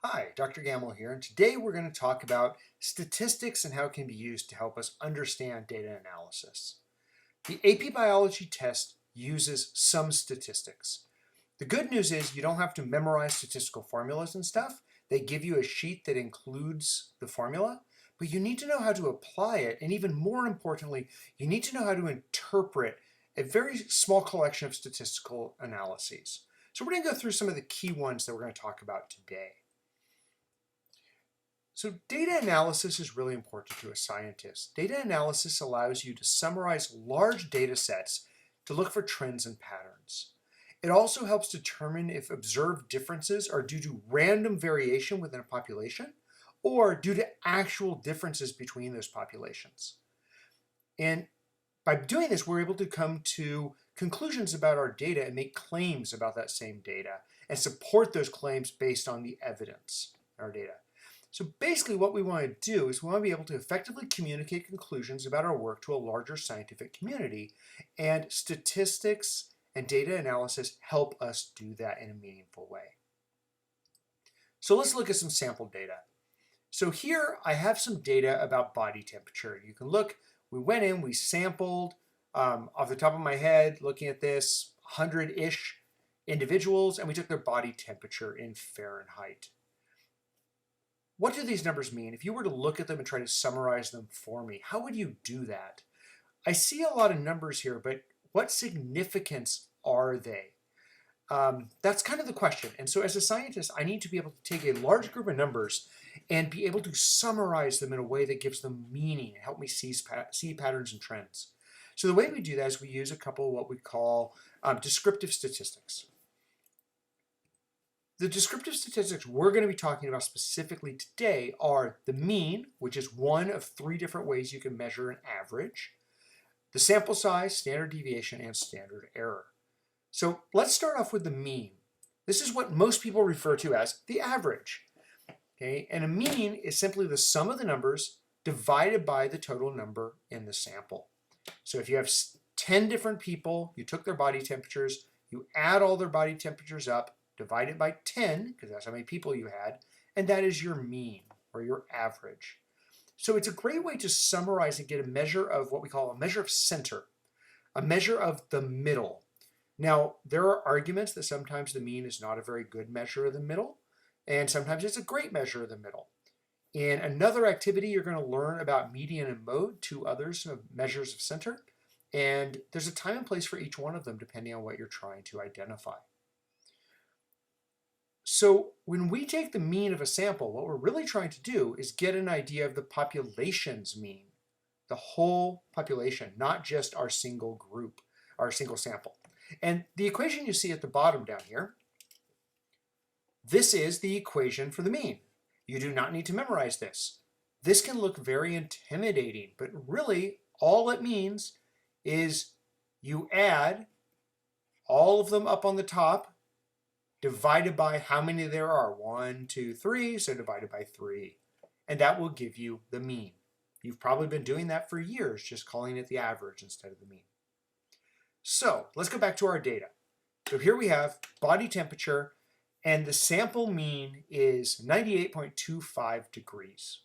Hi, Dr. Gamble here, and today we're going to talk about statistics and how it can be used to help us understand data analysis. The AP Biology test uses some statistics. The good news is you don't have to memorize statistical formulas and stuff. They give you a sheet that includes the formula, but you need to know how to apply it, and even more importantly, you need to know how to interpret a very small collection of statistical analyses. So we're going to go through some of the key ones that we're going to talk about today. So data analysis is really important to a scientist. Data analysis allows you to summarize large data sets to look for trends and patterns. It also helps determine if observed differences are due to random variation within a population or due to actual differences between those populations. And by doing this, we're able to come to conclusions about our data and make claims about that same data and support those claims based on the evidence in our data. So basically what we want to do is we want to be able to effectively communicate conclusions about our work to a larger scientific community, and statistics and data analysis help us do that in a meaningful way. So let's look at some sample data. So here I have some data about body temperature. You can look, we went in, we sampled, off the top of my head, looking at this, 100-ish individuals, and we took their body temperature in Fahrenheit. What do these numbers mean? If you were to look at them and try to summarize them for me, how would you do that? I see a lot of numbers here, but what significance are they? That's kind of the question. And so as a scientist, I need to be able to take a large group of numbers and be able to summarize them in a way that gives them meaning and help me see patterns and trends. So the way we do that is we use a couple of what we call descriptive statistics. The descriptive statistics we're going to be talking about specifically today are the mean, which is one of 3 different ways you can measure an average, the sample size, standard deviation, and standard error. So let's start off with the mean. This is what most people refer to as the average. Okay? And a mean is simply the sum of the numbers divided by the total number in the sample. So if you have 10 different people, you took their body temperatures, you add all their body temperatures up, divide it by 10, because that's how many people you had, and that is your mean, or your average. So it's a great way to summarize and get a measure of what we call a measure of center, a measure of the middle. Now, there are arguments that sometimes the mean is not a very good measure of the middle, and sometimes it's a great measure of the middle. In another activity, you're going to learn about median and mode, 2 others of measures of center, and there's a time and place for each one of them depending on what you're trying to identify. So when we take the mean of a sample, what we're really trying to do is get an idea of the population's mean, the whole population, not just our single group, our single sample. And the equation you see at the bottom down here, this is the equation for the mean. You do not need to memorize this. This can look very intimidating, but really all it means is you add all of them up on the top divided by how many there are. 1, 2, 3, so divided by 3. And that will give you the mean. You've probably been doing that for years, just calling it the average instead of the mean. So let's go back to our data. So here we have body temperature, and the sample mean is 98.25 degrees.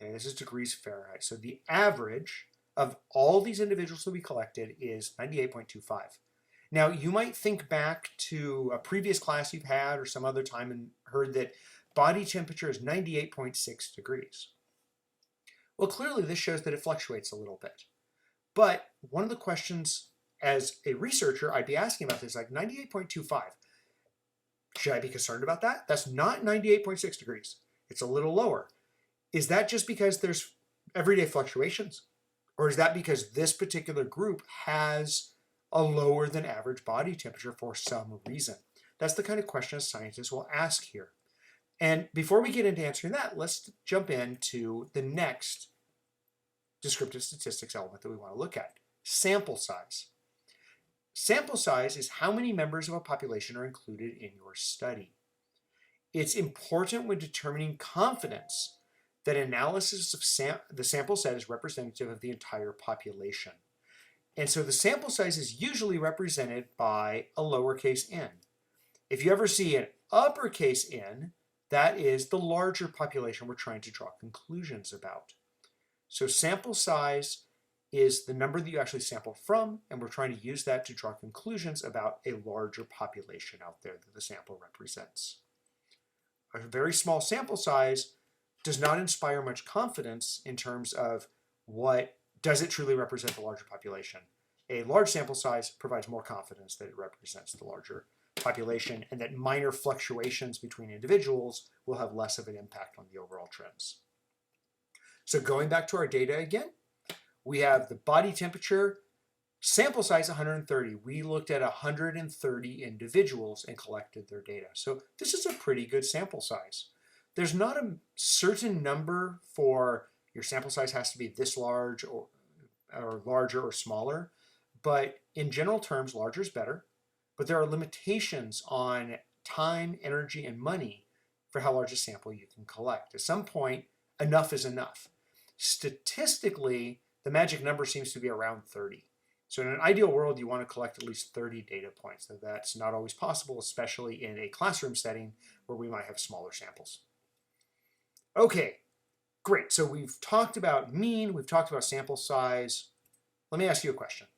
Okay, this is degrees Fahrenheit. So the average of all these individuals that we collected is 98.25. Now, you might think back to a previous class you've had or some other time and heard that body temperature is 98.6 degrees. Well, clearly this shows that it fluctuates a little bit. But one of the questions as a researcher I'd be asking about this, like 98.25, should I be concerned about that? That's not 98.6 degrees. It's a little lower. Is that just because there's everyday fluctuations? Or is that because this particular group has a lower than average body temperature for some reason? That's the kind of question a scientist will ask here. And before we get into answering that, let's jump into the next descriptive statistics element that we want to look at, sample size. Sample size is how many members of a population are included in your study. It's important when determining confidence that analysis of the sample set is representative of the entire population. And so the sample size is usually represented by a lowercase n. If you ever see an uppercase N, That is the larger population we're trying to draw conclusions about. So sample size is the number that you actually sample from, and we're trying to use that to draw conclusions about a larger population out there that the sample represents. A very small sample size does not inspire much confidence in terms of does it truly represent the larger population. A large sample size provides more confidence that it represents the larger population and that minor fluctuations between individuals will have less of an impact on the overall trends. So going back to our data again, we have the body temperature, sample size 130. We looked at 130 individuals and collected their data. So this is a pretty good sample size. There's not a certain number for your sample size has to be this large or larger or smaller, but in general terms, larger is better. But there are limitations on time, energy, and money for how large a sample you can collect. At some point, enough is enough. Statistically, the magic number seems to be around 30. So in an ideal world, you want to collect at least 30 data points. Though that's not always possible, especially in a classroom setting where we might have smaller samples. Okay, great. So we've talked about mean, we've talked about sample size. Let me ask you a question.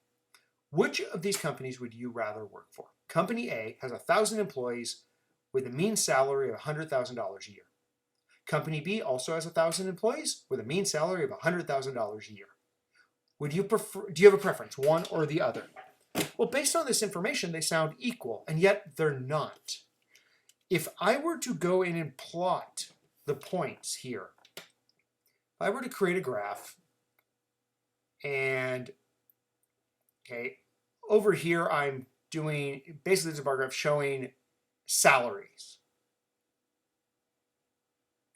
Which of these companies would you rather work for? Company A has 1,000 employees with a mean salary of $100,000 a year. Company B also has 1,000 employees with a mean salary of $100,000 a year. Do you have a preference, one or the other? Well, based on this information, they sound equal, and yet they're not. If I were to go in and plot the points here, if I were to create a graph, and okay, over here I'm doing, basically it's a bar graph showing salaries.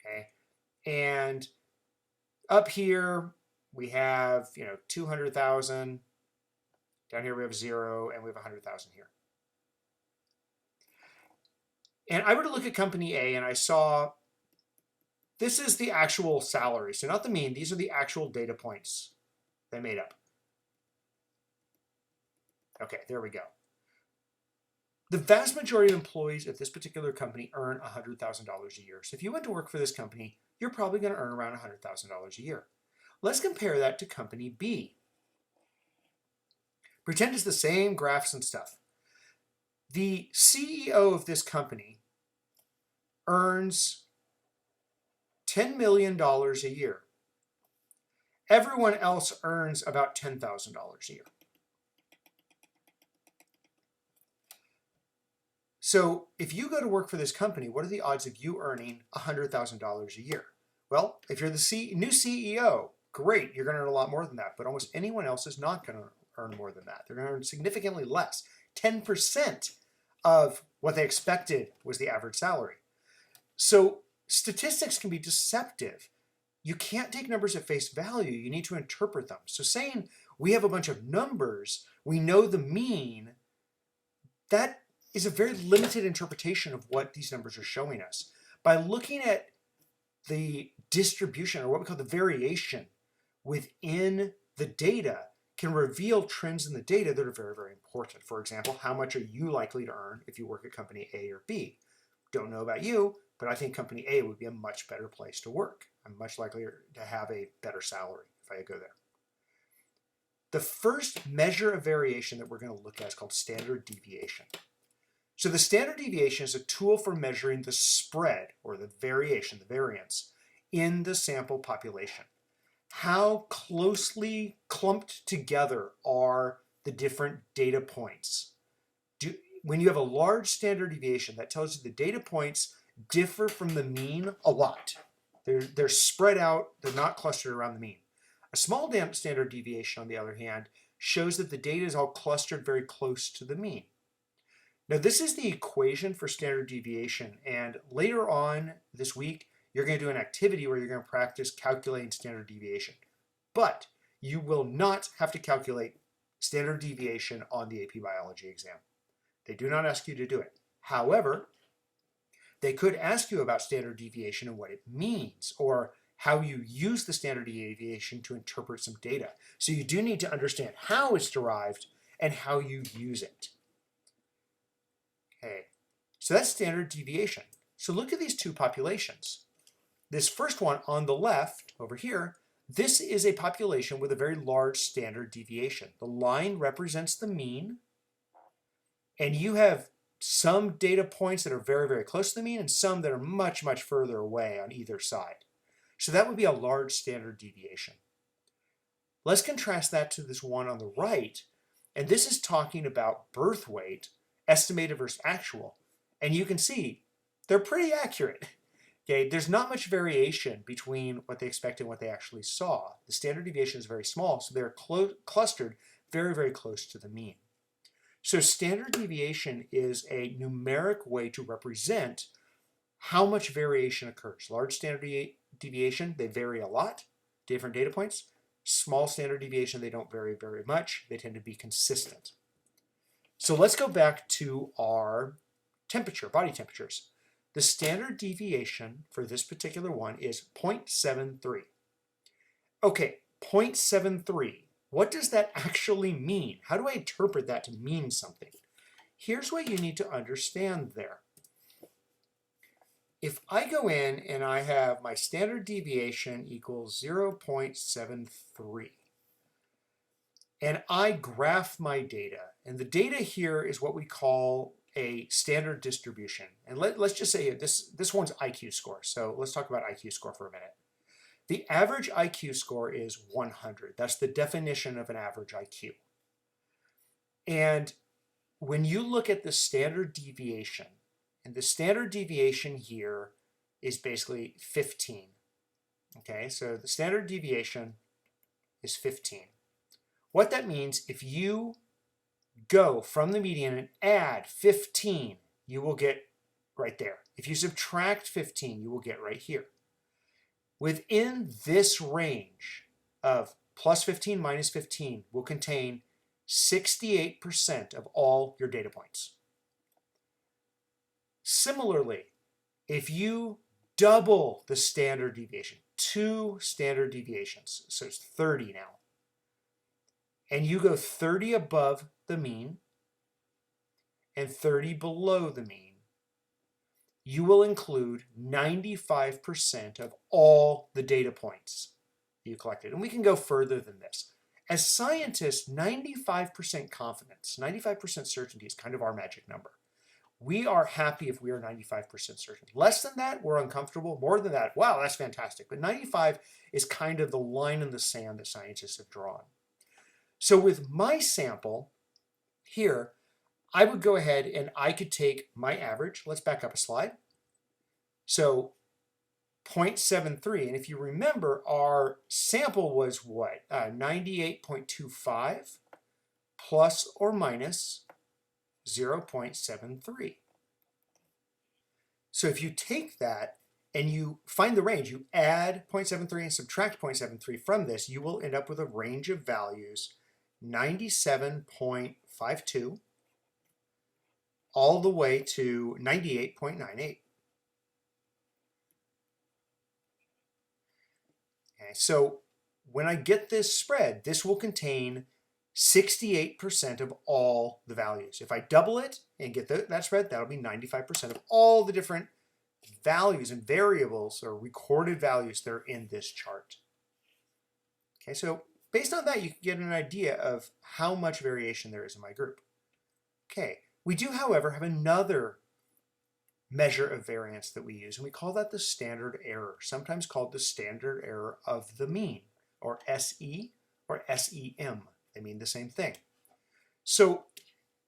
Okay, and up here we have 200,000. Down here we have 0, and we have 100,000 here. And I were to look at company A, and I saw this is the actual salary. So not the mean, these are the actual data points they made up. Okay, there we go. The vast majority of employees at this particular company earn $100,000 a year. So if you went to work for this company, you're probably going to earn around $100,000 a year. Let's compare that to company B. Pretend it's the same graphs and stuff. The CEO of this company earns $10 million a year. Everyone else earns about $10,000 a year. So if you go to work for this company, what are the odds of you earning $100,000 a year? Well, if you're the new CEO, great, you're going to earn a lot more than that, but almost anyone else is not going to earn more than that. They're going to earn significantly less. 10% of what they expected was the average salary. So statistics can be deceptive. You can't take numbers at face value. You need to interpret them. So saying we have a bunch of numbers, we know the mean, that is a very limited interpretation of what these numbers are showing us. By looking at the distribution, or what we call the variation within the data, can reveal trends in the data that are very, very important. For example, how much are you likely to earn if you work at company A or B? Don't know about you, but I think company A would be a much better place to work. I'm much likelier to have a better salary if I go there. The first measure of variation that we're going to look at is called standard deviation. So the standard deviation is a tool for measuring the spread, or the variation, the variance, in the sample population. How closely clumped together are the different data points? When you have a large standard deviation, that tells you the data points differ from the mean a lot. They're spread out, they're not clustered around the mean. A small standard deviation, on the other hand, shows that the data is all clustered very close to the mean. Now, this is the equation for standard deviation, and later on this week, you're going to do an activity where you're going to practice calculating standard deviation. But you will not have to calculate standard deviation on the AP Biology exam. They do not ask you to do it. However, they could ask you about standard deviation and what it means, or how you use the standard deviation to interpret some data. So you do need to understand how it's derived and how you use it. Okay, so that's standard deviation. So look at these two populations. This first one on the left over here, this is a population with a very large standard deviation. The line represents the mean, and you have some data points that are very, very close to the mean and some that are much, much further away on either side. So that would be a large standard deviation. Let's contrast that to this one on the right, and this is talking about birth weight, estimated versus actual. And you can see they're pretty accurate. Okay, there's not much variation between what they expected and what they actually saw. The standard deviation is very small, so they're clustered very, very close to the mean. So standard deviation is a numeric way to represent how much variation occurs. Large standard deviation, they vary a lot, different data points. Small standard deviation, they don't vary very much. They tend to be consistent. So let's go back to our temperature, body temperatures. The standard deviation for this particular one is 0.73. Okay, 0.73. What does that actually mean? How do I interpret that to mean something? Here's what you need to understand there. If I go in and I have my standard deviation equals 0.73, and I graph my data, and the data here is what we call a standard distribution. And let's just say this one's IQ score. So let's talk about IQ score for a minute. The average IQ score is 100. That's the definition of an average IQ. And when you look at the standard deviation, and the standard deviation here is basically 15. Okay, so the standard deviation is 15. What that means, if you go from the median and add 15, you will get right there. If you subtract 15, you will get right here. Within this range of plus 15 minus 15 will contain 68% of all your data points. Similarly, if you double the standard deviation, 2 standard deviations, so it's 30 now, and you go 30 above the mean and 30 below the mean, you will include 95% of all the data points you collected. And we can go further than this. As scientists, 95% confidence, 95% certainty is kind of our magic number. We are happy if we are 95% certain. Less than that, we're uncomfortable. More than that, wow, that's fantastic. But 95 is kind of the line in the sand that scientists have drawn. So with my sample here, I would go ahead and I could take my average. Let's back up a slide. So 0.73, and if you remember, our sample was what? 98.25 plus or minus 0.73. So if you take that and you find the range, you add 0.73 and subtract 0.73 from this, you will end up with a range of values 97.52 all the way to 98.98. Okay, so when I get this spread, this will contain 68% of all the values. If I double it and get that spread, that'll be 95% of all the different values and variables or recorded values that are in this chart. Okay, so based on that, you can get an idea of how much variation there is in my group. Okay, we do, however, have another measure of variance that we use, and we call that the standard error, sometimes called the standard error of the mean, or SE or SEM. They mean the same thing. So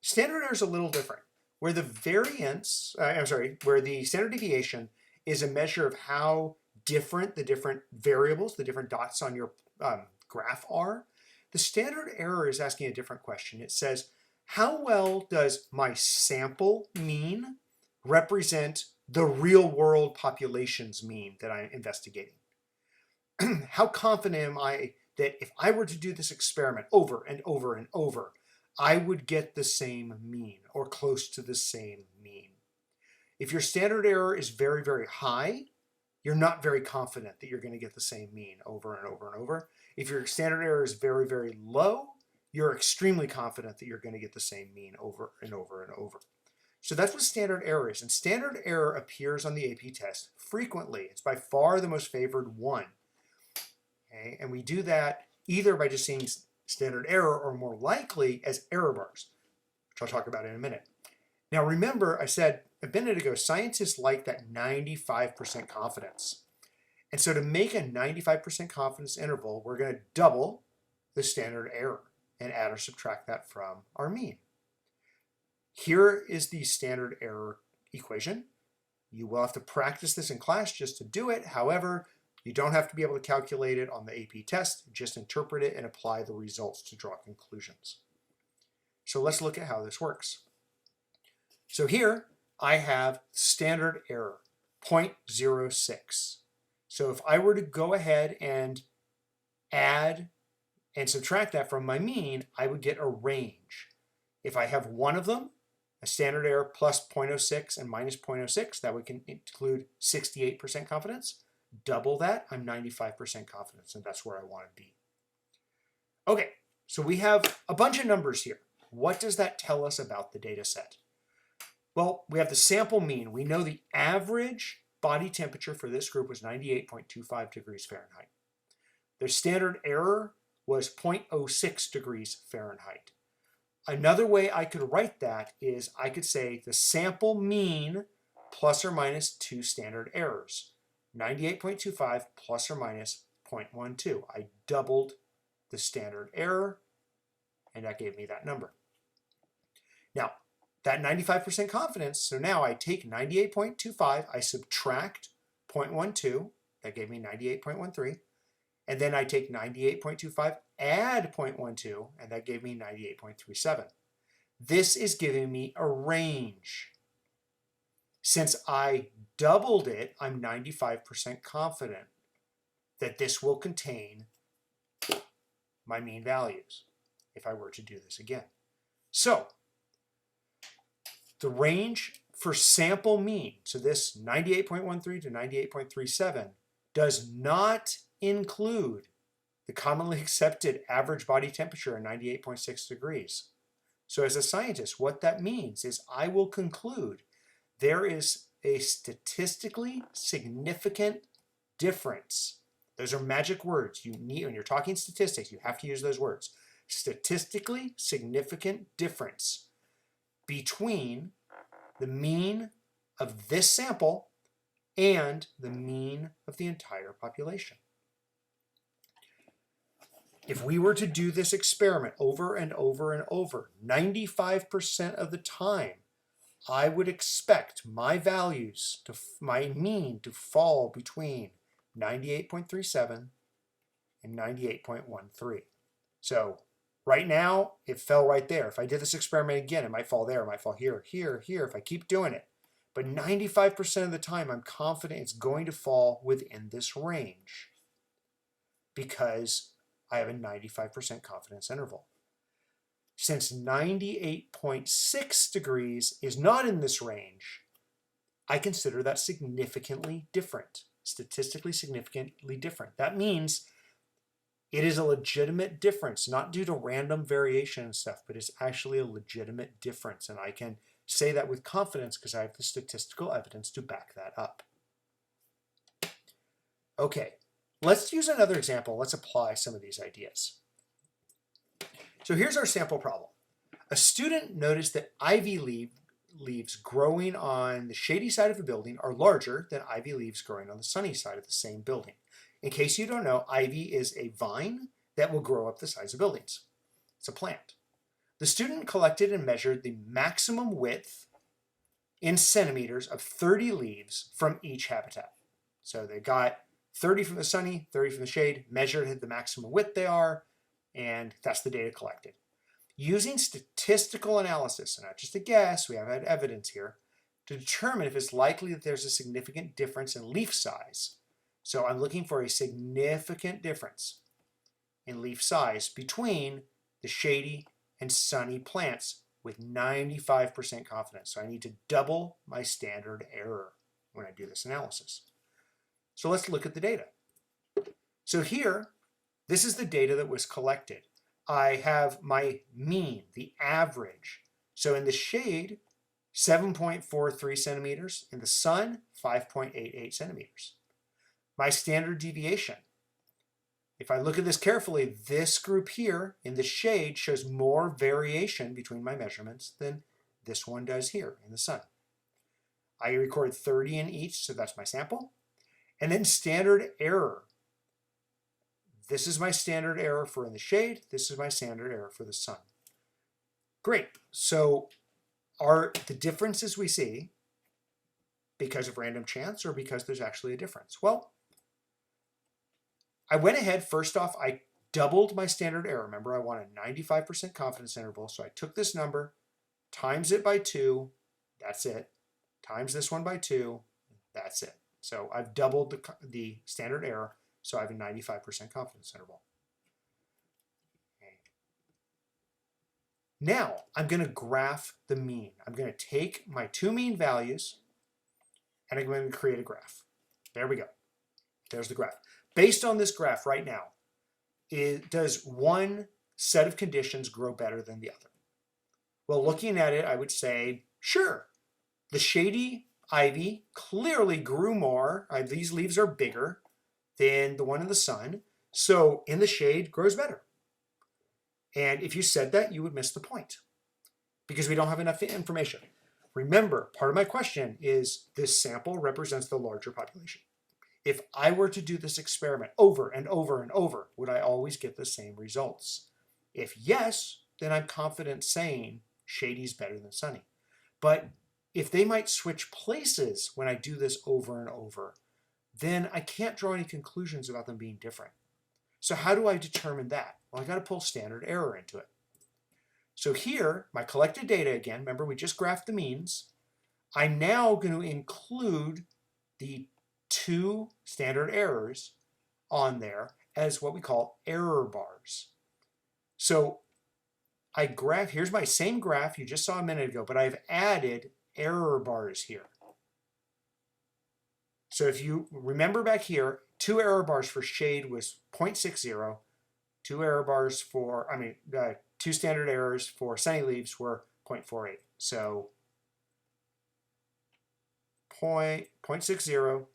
standard error is a little different. Where the variance, where the standard deviation is a measure of how different the different variables, the different dots on your graph are, the standard error is asking a different question. It says, how well does my sample mean represent the real world population's mean that I'm investigating? How confident am I that if I were to do this experiment over and over and over, I would get the same mean or close to the same mean? If your standard error is very, very high, you're not very confident that you're going to get the same mean over and over and over. If your standard error is very, very low, you're extremely confident that you're going to get the same mean over and over and over. So that's what standard error is. And standard error appears on the AP test frequently. It's by far the most favored one. Okay? And we do that either by just seeing standard error or more likely as error bars, which I'll talk about in a minute. Now remember, I said a minute ago, scientists like that 95% confidence. And so to make a 95% confidence interval, we're going to double the standard error and add or subtract that from our mean. Here is the standard error equation. You will have to practice this in class just to do it. However, you don't have to be able to calculate it on the AP test. Just interpret it and apply the results to draw conclusions. So let's look at how this works. So here I have standard error, 0.06. So if I were to go ahead and add and subtract that from my mean, I would get a range. If I have one of them, a standard error plus 0.06 and minus 0.06, that would include 68% confidence. Double that, I'm 95% confidence, and that's where I want to be. Okay, so we have a bunch of numbers here. What does that tell us about the data set? Well, we have the sample mean. We know the average body temperature for this group was 98.25 degrees Fahrenheit. Their standard error was 0.06 degrees Fahrenheit. Another way I could write that is I could say the sample mean plus or minus 2 standard errors. 98.25 plus or minus 0.12. I doubled the standard error, and that gave me that number. Now, that 95% confidence, so now I take 98.25, I subtract 0.12, that gave me 98.13, and then I take 98.25, add 0.12, and that gave me 98.37. This is giving me a range. Since I doubled it, I'm 95% confident that this will contain my mean values if I were to do this again. So the range for sample mean, so this 98.13 to 98.37, does not include the commonly accepted average body temperature of 98.6 degrees. So as a scientist, what that means is I will conclude there is a statistically significant difference. Those are magic words. You need, when you're talking statistics, you have to use those words. Statistically significant difference between the mean of this sample and the mean of the entire population. If we were to do this experiment over and over and over, 95% of the time, I would expect my values, my mean, to fall between 98.37 and 98.13. So right now, it fell right there. If I did this experiment again, it might fall there, it might fall here, here, here, if I keep doing it. But 95% of the time, I'm confident it's going to fall within this range because I have a 95% confidence interval. Since 98.6 degrees is not in this range, I consider that significantly different, statistically significantly different. That means it is a legitimate difference, not due to random variation and stuff, but it's actually a legitimate difference. And I can say that with confidence because I have the statistical evidence to back that up. Okay, let's use another example. Let's apply some of these ideas. So here's our sample problem. A student noticed that ivy leaves growing on the shady side of a building are larger than ivy leaves growing on the sunny side of the same building. In case you don't know, ivy is a vine that will grow up the sides of buildings. It's a plant. The student collected and measured the maximum width in centimeters of 30 leaves from each habitat. So they got 30 from the sunny, 30 from the shade, measured the maximum width they are, and that's the data collected. Using statistical analysis, and not just a guess, we have had evidence here, to determine if it's likely that there's a significant difference in leaf size. So I'm looking for a significant difference in leaf size between the shady and sunny plants with 95% confidence. So I need to double my standard error when I do this analysis. So let's look at the data. So here, this is the data that was collected. I have my mean, the average. So in the shade 7.43 centimeters. In the sun, 5.88 centimeters. My standard deviation. If I look at this carefully, this group here in the shade shows more variation between my measurements than this one does here in the sun. I record 30 in each, so that's my sample. And then standard error. This is my standard error for in the shade. This is my standard error for the sun. Great. So are the differences we see because of random chance or because there's actually a difference? Well, I went ahead, first off, I doubled my standard error. Remember, I want a 95% confidence interval. So I took this number, times it by 2, that's it. Times this one by 2, that's it. So I've doubled the standard error, so I have a 95% confidence interval. Okay. Now I'm going to graph the mean. I'm going to take my two mean values and I'm going to create a graph. There we go. There's the graph. Based on this graph right now, does one set of conditions grow better than the other? Well, looking at it, I would say, sure. The shady ivy clearly grew more. These leaves are bigger than the one in the sun. So in the shade grows better. And if you said that, you would miss the point because we don't have enough information. Remember, part of my question is this sample represents the larger population. If I were to do this experiment over and over and over, would I always get the same results? If yes, then I'm confident saying shady's better than sunny. But if they might switch places when I do this over and over, then I can't draw any conclusions about them being different. So how do I determine that? Well, I got to pull standard error into it. So here, my collected data again, remember we just graphed the means. I'm now going to include the two standard errors on there as what we call error bars. So I graph, here's my same graph you just saw a minute ago, but I've added error bars here. So if you remember back here, two error bars for shade was 0.60, two error bars for, two standard errors for sunny leaves were 0.48. So 0.60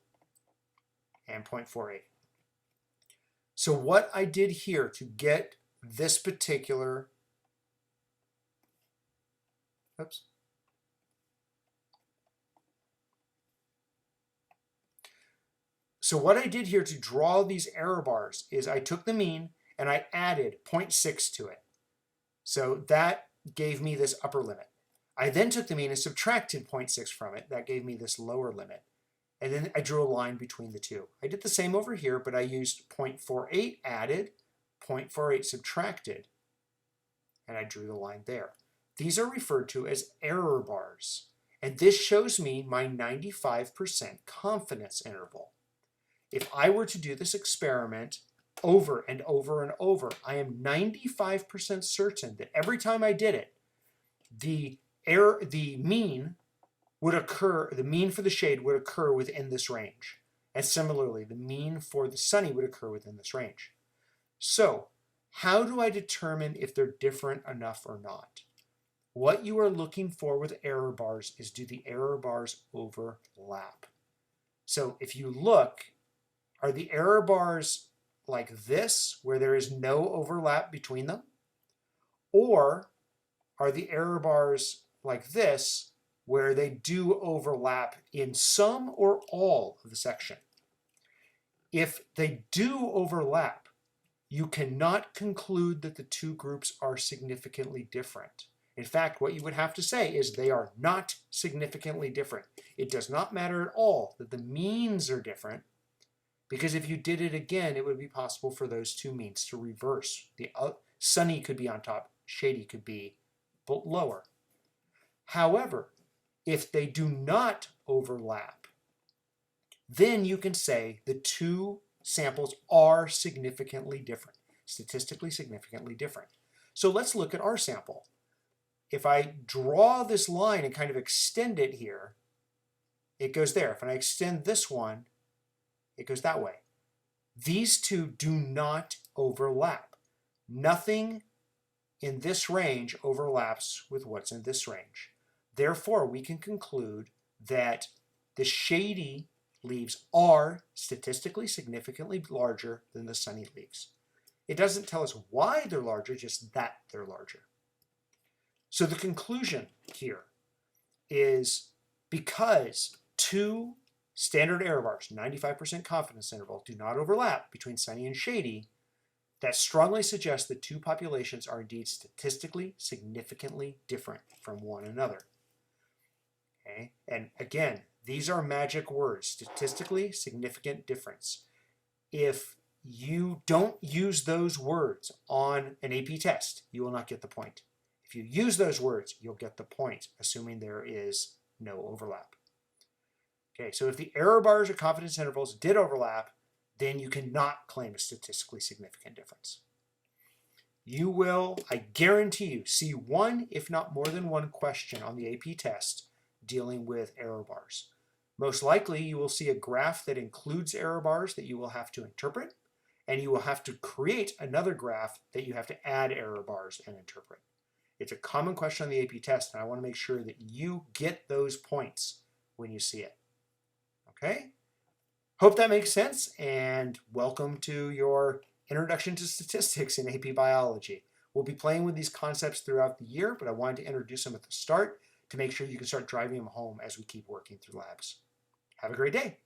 and 0.48. So what I did here to get this particular, So what I did here to draw these error bars is I took the mean and I added 0.6 to it. So that gave me this upper limit. I then took the mean and subtracted 0.6 from it. That gave me this lower limit. And then I drew a line between the two. I did the same over here, but I used 0.48 added, 0.48 subtracted, and I drew the line there. These are referred to as error bars. And this shows me my 95% confidence interval. If I were to do this experiment over and over and over, I am 95% certain that every time I did it, the mean would occur, the mean for the shade would occur within this range. And similarly, the mean for the sunny would occur within this range. So how do I determine if they're different enough or not? What you are looking for with error bars is, do the error bars overlap? So if you look, are the error bars like this, where there is no overlap between them? Or are the error bars like this, where they do overlap in some or all of the section? If they do overlap, you cannot conclude that the two groups are significantly different. In fact, what you would have to say is they are not significantly different. It does not matter at all that the means are different, because if you did it again, it would be possible for those two means to reverse. The sunny could be on top, shady could be lower. However, if they do not overlap, then you can say the two samples are significantly different, statistically significantly different. So let's look at our sample. If I draw this line and kind of extend it here, it goes there. If I extend this one, it goes that way. These two do not overlap. Nothing in this range overlaps with what's in this range. Therefore, we can conclude that the shady leaves are statistically significantly larger than the sunny leaves. It doesn't tell us why they're larger, just that they're larger. So the conclusion here is because two standard error bars, 95% confidence interval, do not overlap between sunny and shady, that strongly suggests that two populations are indeed statistically significantly different from one another. Okay? And again, these are magic words, statistically significant difference. If you don't use those words on an AP test, you will not get the point. If you use those words, you'll get the point, assuming there is no overlap. Okay, so if the error bars or confidence intervals did overlap, then you cannot claim a statistically significant difference. You will, I guarantee you, see one, if not more than one question on the AP test dealing with error bars. Most likely, you will see a graph that includes error bars that you will have to interpret, and you will have to create another graph that you have to add error bars and interpret. It's a common question on the AP test, and I want to make sure that you get those points when you see it. Okay? Hope that makes sense, and welcome to your Introduction to Statistics in AP Biology. We'll be playing with these concepts throughout the year, but I wanted to introduce them at the start to make sure you can start driving them home as we keep working through labs. Have a great day.